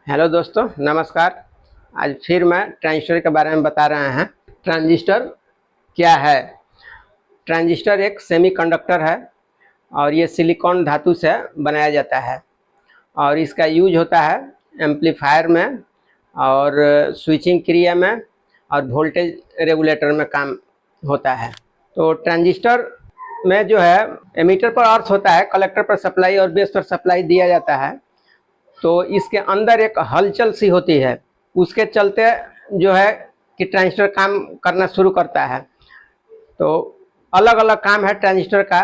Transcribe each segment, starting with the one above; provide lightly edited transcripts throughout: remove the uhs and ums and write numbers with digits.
Hello दोस्तों, नमस्कार। आज फिर मैं ट्रांजिस्टर के बारे में बता रहे हैं। ट्रांजिस्टर क्या है? ट्रांजिस्टर एक सेमीकंडक्टर है और ये सिलिकॉन धातु से बनाया जाता है और इसका यूज होता है एम्पलीफायर में और स्विचिंग क्रिया में और वोल्टेज रेगुलेटर में काम होता है। तो ट्रांजिस्टर में जो है एमीटर पर अर्थ होता है, कलेक्टर पर सप्लाई और बेस पर सप्लाई दिया जाता है। तो इसके अंदर एक हलचल सी होती है, उसके चलते जो है कि ट्रांजिस्टर काम करना शुरू करता है। तो अलग अलग काम है ट्रांजिस्टर का।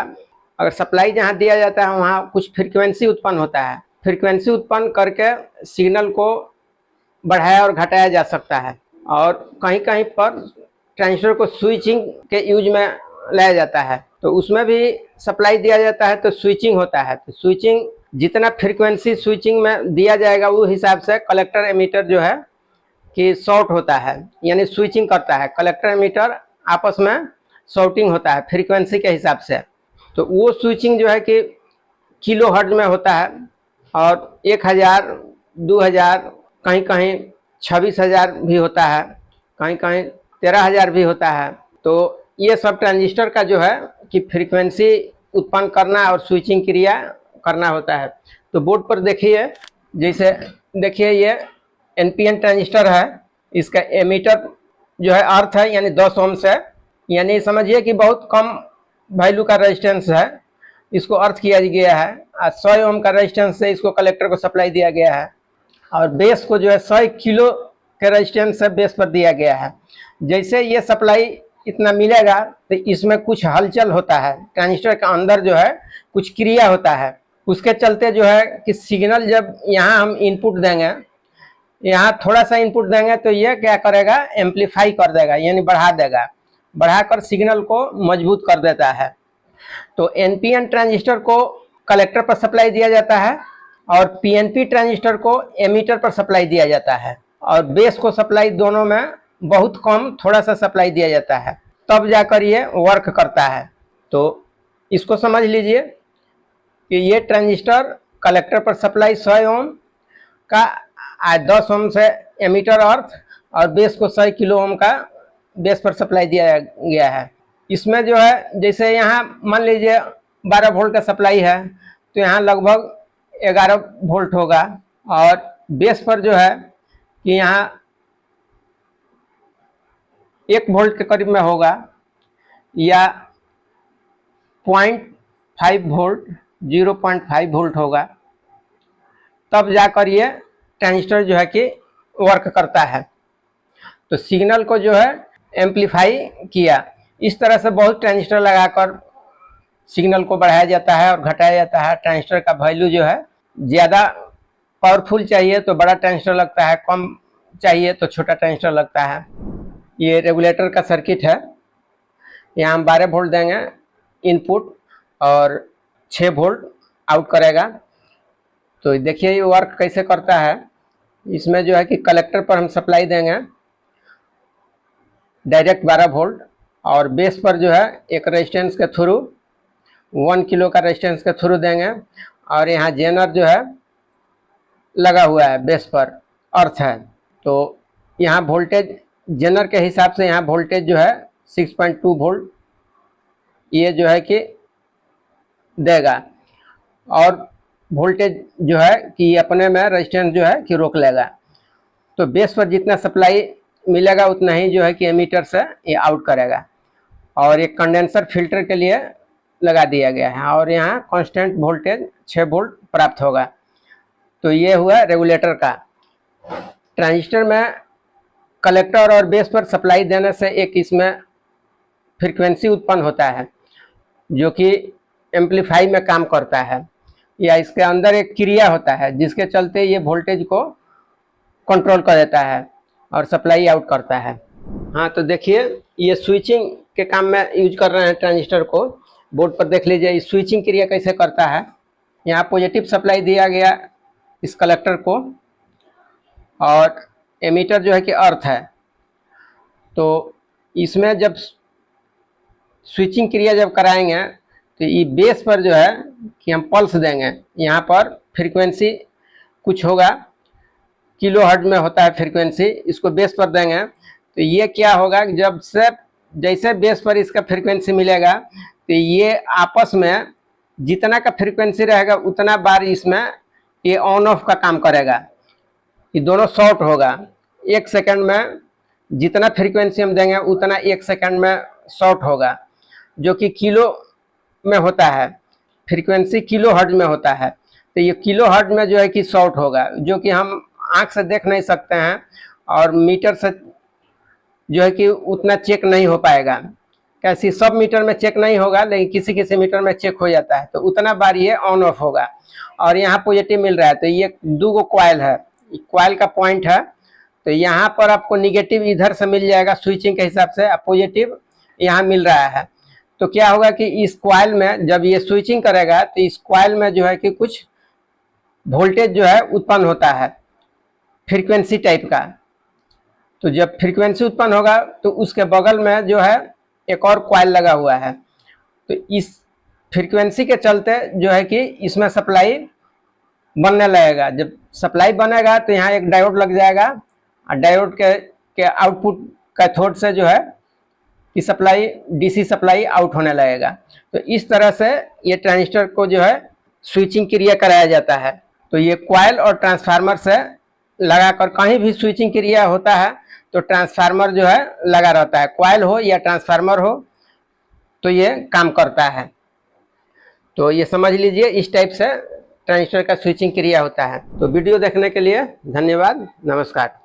अगर सप्लाई जहाँ दिया जाता है वहाँ कुछ फ्रीक्वेंसी उत्पन्न होता है, फ्रीक्वेंसी उत्पन्न करके सिग्नल को बढ़ाया और घटाया जा सकता है। और कहीं कहीं पर ट्रांजिस्टर को स्विचिंग के यूज में लाया जाता है, तो उसमें भी सप्लाई दिया जाता है तो स्विचिंग होता है। तो स्विचिंग जितना फ्रीक्वेंसी स्विचिंग में दिया जाएगा वो हिसाब से कलेक्टर एमीटर जो है कि शॉर्ट होता है, यानी स्विचिंग करता है। कलेक्टर एमीटर आपस में शॉर्टिंग होता है फ्रीक्वेंसी के हिसाब से। तो वो स्विचिंग जो है कि किलो हर्ट्ज में होता है और 1000, 2000, कहीं कहीं 26,000 भी होता है, कहीं कहीं 13,000 भी होता है। तो ये सब ट्रांजिस्टर का जो है कि फ्रीक्वेंसी उत्पन्न करना और स्विचिंग क्रिया करना होता है। तो बोर्ड पर देखिए, जैसे देखिए ये एनपीएन ट्रांजिस्टर है। इसका एमीटर जो है अर्थ है, यानी 10 ओम से, यानी समझिए कि बहुत कम वैल्यू का रेजिस्टेंस है, इसको अर्थ किया गया है। 100 ओम का रेजिस्टेंस से इसको कलेक्टर को सप्लाई दिया गया है और बेस को जो है 100 किलो के रेजिस्टेंस से बेस पर दिया गया है। जैसे ये सप्लाई इतना मिलेगा तो इसमें कुछ हलचल होता है, ट्रांजिस्टर के अंदर जो है कुछ क्रिया होता है। उसके चलते जो है कि सिग्नल जब यहाँ हम इनपुट देंगे, यहाँ थोड़ा सा इनपुट देंगे तो ये क्या करेगा, एम्पलीफाई कर देगा, यानी बढ़ा देगा, बढ़ाकर सिग्नल को मजबूत कर देता है। तो एनपीएन ट्रांजिस्टर को कलेक्टर पर सप्लाई दिया जाता है और पीएनपी ट्रांजिस्टर को एमीटर पर सप्लाई दिया जाता है और बेस को सप्लाई दोनों में बहुत कम थोड़ा सा सप्लाई दिया जाता है, तब जाकर ये वर्क करता है। तो इसको समझ लीजिए कि ये ट्रांजिस्टर कलेक्टर पर सप्लाई 100 ओम का 10 ओम से एमीटर अर्थ और बेस को 100 किलो ओम का बेस पर सप्लाई दिया गया है। इसमें जो है जैसे यहाँ मान लीजिए 12 वोल्ट का सप्लाई है तो यहाँ लगभग 11 वोल्ट होगा और बेस पर जो है कि यहाँ 1 वोल्ट के करीब में होगा या 0.5 वोल्ट, 0.5 वोल्ट होगा, तब जाकर ये ट्रांजिस्टर जो है कि वर्क करता है। तो सिग्नल को जो है एम्पलीफाई किया। इस तरह से बहुत ट्रांजिस्टर लगाकर सिग्नल को बढ़ाया जाता है और घटाया जाता है। ट्रांजिस्टर का वैल्यू जो है ज़्यादा पावरफुल चाहिए तो बड़ा ट्रांजिस्टर लगता है, कम चाहिए तो छोटा ट्रांजिस्टर लगता है। ये रेगुलेटर का सर्किट है। यहाँ हम 12 वोल्ट देंगे इनपुट और 6 वोल्ट आउट करेगा। तो देखिए ये वर्क कैसे करता है। इसमें जो है कि कलेक्टर पर हम सप्लाई देंगे डायरेक्ट 12 वोल्ट और बेस पर जो है एक रेजिस्टेंस के थ्रू 1 किलो का रेजिस्टेंस के थ्रू देंगे और यहाँ जेनर जो है लगा हुआ है, बेस पर अर्थ है। तो यहाँ वोल्टेज जेनर के हिसाब से यहाँ वोल्टेज जो है 6.2 वोल्ट ये जो है कि देगा और वोल्टेज जो है कि अपने में रेजिस्टेंस जो है कि रोक लेगा। तो बेस पर जितना सप्लाई मिलेगा उतना ही जो है कि एमीटर से ये आउट करेगा और एक कंडेंसर फिल्टर के लिए लगा दिया गया है और यहाँ कांस्टेंट वोल्टेज 6 वोल्ट प्राप्त होगा। तो ये हुआ रेगुलेटर का। ट्रांजिस्टर में कलेक्टर और बेस पर सप्लाई देने से एक इसमें फ्रीक्वेंसी उत्पन्न होता है जो कि एम्पलीफाई में काम करता है, या इसके अंदर एक क्रिया होता है जिसके चलते ये वोल्टेज को कंट्रोल कर देता है और सप्लाई आउट करता है। हाँ, तो देखिए ये स्विचिंग के काम में यूज कर रहे हैं ट्रांजिस्टर को। बोर्ड पर देख लीजिए ये स्विचिंग क्रिया कैसे करता है। यहाँ पॉजिटिव सप्लाई दिया गया इस कलेक्टर को और एमीटर जो है कि अर्थ है। तो इसमें जब स्विचिंग क्रिया जब कराएंगे तो ये बेस पर जो है कि हम पल्स देंगे, यहाँ पर फ्रीक्वेंसी कुछ होगा किलोहर्ट्ज में होता है फ्रीक्वेंसी, इसको बेस पर देंगे तो ये क्या होगा, जब से जैसे बेस पर इसका फ्रीक्वेंसी मिलेगा तो ये आपस में जितना का फ्रीक्वेंसी रहेगा उतना बार इसमें ये ऑन ऑफ का काम करेगा। ये दोनों शॉर्ट होगा, 1 सेकंड में जितना फ्रीक्वेंसी हम देंगे उतना 1 सेकंड में शॉर्ट होगा, जो कि किलो में होता है, फ्रीक्वेंसी किलो हर्ट्ज में होता है। तो ये किलो हर्ट्ज में जो है कि शॉर्ट होगा, जो कि हम आंख से देख नहीं सकते हैं और मीटर से जो है कि उतना चेक नहीं हो पाएगा। कैसी सब मीटर में चेक नहीं होगा, लेकिन किसी किसी मीटर में चेक हो जाता है, तो उतना बार ये ऑन ऑफ होगा। और यहाँ पॉजिटिव मिल रहा है, तो ये 2 कॉइल है, कॉइल का पॉइंट है, तो यहाँ पर आपको निगेटिव इधर से मिल जाएगा स्विचिंग के हिसाब से, पॉजिटिव यहाँ मिल रहा है। तो क्या होगा कि इस कॉइल में जब ये स्विचिंग करेगा तो इस कॉइल में जो है कि कुछ वोल्टेज जो है उत्पन्न होता है फ्रीक्वेंसी टाइप का। तो जब फ्रीक्वेंसी उत्पन्न होगा तो उसके बगल में जो है एक और कॉइल लगा हुआ है, तो इस फ्रीक्वेंसी के चलते जो है कि इसमें सप्लाई बनने लगेगा। जब सप्लाई बनेगा तो यहाँ एक डायोड लग जाएगा और डायोड के आउटपुट कैथोड से जो है कि सप्लाई डीसी सप्लाई आउट होने लगेगा। तो इस तरह से ये ट्रांजिस्टर को जो है स्विचिंग क्रिया कराया जाता है। तो ये कॉइल और ट्रांसफार्मर से लगाकर कहीं भी स्विचिंग क्रिया होता है तो ट्रांसफार्मर जो है लगा रहता है, कॉइल हो या ट्रांसफार्मर हो तो ये काम करता है। तो ये समझ लीजिए, इस टाइप से ट्रांजिस्टर का स्विचिंग क्रिया होता है। तो वीडियो देखने के लिए धन्यवाद, नमस्कार।